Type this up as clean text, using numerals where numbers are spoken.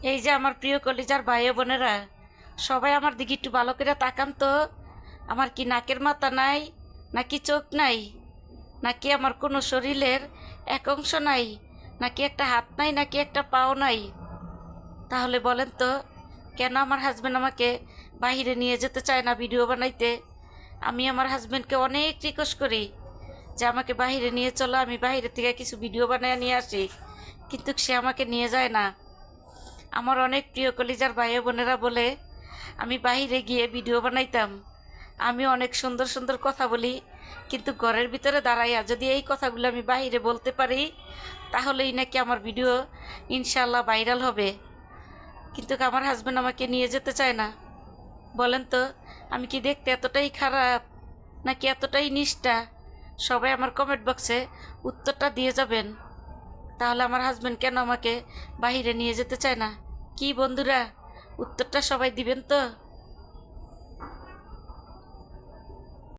এই যে আমার প্রিয় কলিজার ভাই ও বোনেরা, সবাই আমার দিকে একটু ভালো করে তাকান তো। আমার কি নাকের মাথা নাই, নাকি চোখ নাই, নাকি আমার কোনো শরীরের এক অংশ নাই, নাকি একটা হাত নাই, নাকি একটা পাও নাই? তাহলে বলেন তো, কেন আমার হাজব্যান্ড আমাকে বাইরে নিয়ে যেতে চায় না ভিডিও বানাইতে? আমি আমার হাজব্যান্ডকে অনেক রিকোয়েস্ট করি যে আমাকে বাইরে নিয়ে চলো, আমি বাইরে থেকে কিছু ভিডিও বানিয়ে নিয়ে আসি, কিন্তু সে আমাকে নিয়ে যায় না। আমার অনেক প্রিয় কলিজার ভাই বোনেরা বলে আমি বাইরে গিয়ে ভিডিও বানাইতাম। আমি অনেক সুন্দর সুন্দর কথা বলি, কিন্তু ঘরের ভিতরে দাঁড়াইয়া যদি এই কথাগুলো আমি বাইরে বলতে পারি, তাহলেই নাকি আমার ভিডিও ইনশাল্লাহ ভাইরাল হবে। কিন্তু আমার হাজব্যান্ড আমাকে নিয়ে যেতে চায় না। বলেন তো, আমি কি দেখতে এতটাই খারাপ, নাকি এতটাই নিষ্ঠা? সবাই আমার কমেন্ট বক্সে উত্তরটা দিয়ে যাবেন। তাহলে আমার হাজব্যান্ড কেন আমাকে বাইরে নিয়ে যেতে চায় না? কি বন্ধুরা, উত্তরটা সবাই দিবেন তো?